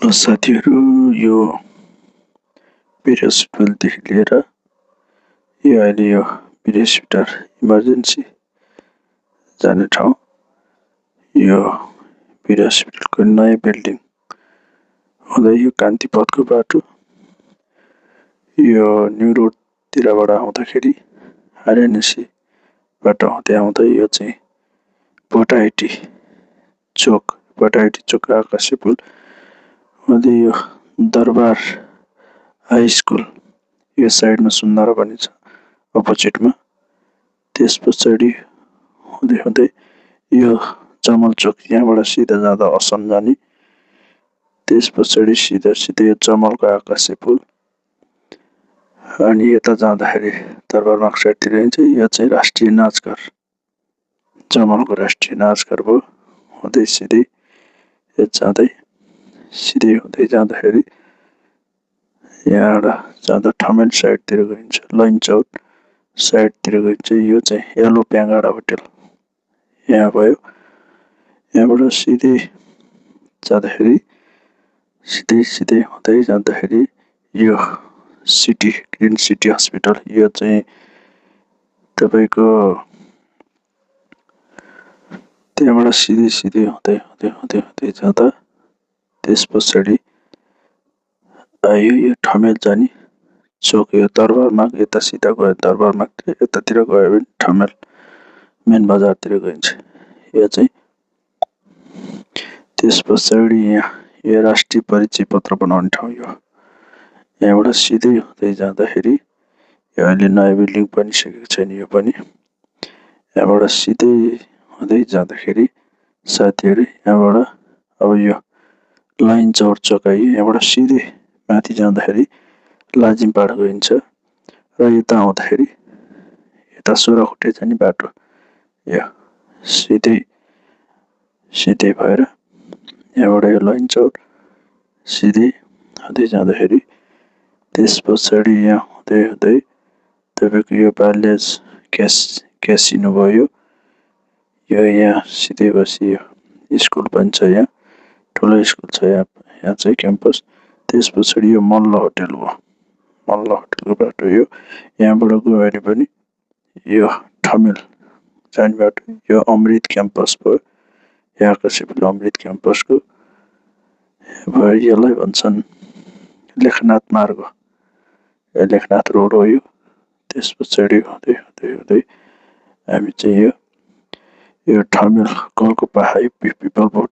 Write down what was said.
ल साथीहरू, यो वीर हस्पिटलदेखि लिएर यो अहिले यो वीर हस्पिटल इमर्जेन्सी जाने ठाउँ, यो वीर हस्पिटलको नयाँ बिल्डिङ हुँदै यो कान्ति पथको बाटो, यो न्यू रोडतिरबाट आउँदाखेरि आरएनएसीबाट हुँदै आउँदै यो चाहिँ भोटाइटी चोक आकाशे पुल हुँदै यो दरबार हाई स्कुल यो साइडमा सुन्दर पनि छ अपोजिटमा। त्यस पछाडि हुँदै हुँदै यो जमल चोक, यहाँबाट सिधा जाँदा असन जाने, त्यस पछाडि सिधा यो जमलको आकाशे पुल, अनि यता जाँदाखेरि दरबारमाग साइडतिर हिँड्छ। यो चाहिँ राष्ट्रिय नाचघर, जमलको राष्ट्रिय नाचघर भयो। हुँदै सिधै हुँदै जाँदाखेरि यहाँबाट जाँदा ठमेल साइडतिर गइन्छ, लैनचौर साइडतिर गइन्छ। यो चाहिँ येलो प्याङ्गाडा होटेल यहाँ भयो। यहाँबाट सिधै हुँदै जाँदाखेरि यो ग्रिन सिटी हस्पिटल, यो चाहिँ तपाईको त्यहाँबाट सिधै हुँदै जाँदा त्यस पछाडि आयो यो ठमेल जाने चोक, यो दरबारमाग यता सिधा गयो दरबारमाग यतातिर गयो भने ठमेल मेन बजारतिर गइन्छ। यो चाहिँ त्यस पछाडि यहाँ यो राष्ट्रिय परिचय पत्र बनाउने ठाउँ, यो यहाँबाट सिधै हुँदै जाँदाखेरि यो अहिले नयाँ बिल्डिङ बनिसकेको छैन, यो पनि यहाँबाट सिधै हुँदै जाँदाखेरि साथीहरू यहाँबाट अब यो लाइन चौर चोक आइयो। यहाँबाट सिधै माथि जाँदाखेरि लाजिमपाड गइन्छ र यता आउँदाखेरि यता सोह्रखुट्टे जाने बाटो, यो सिधै भएर यहाँबाट यो लाइन चौर सिधै हुँदै जाँदाखेरि त्यस पछाडि यहाँ हुँदै तपाईँको यो बाल्याज क्यासिनो भयो। यो यहाँ सिधै बसी यो स्कुल पनि छ, यहाँ ठुलो स्कुल छ, यहाँ चाहिँ क्याम्पस। त्यस पछाडि यो मल्ल होटेल भयो, मल्ल होटेलको बाटो यो यहाँबाट गयो भने पनि यो ठमेल जाने बाटो, यो अमृत क्याम्पस भयो। यहाँ आकाशे अमृत क्याम्पसको यसलाई भन्छन् लेखनाथ मार्ग, लेखनाथ रोड हो यो। त्यस पछाडि हुँदै हामी चाहिँ यो ठमेल कलको पहाडी पिपल बोट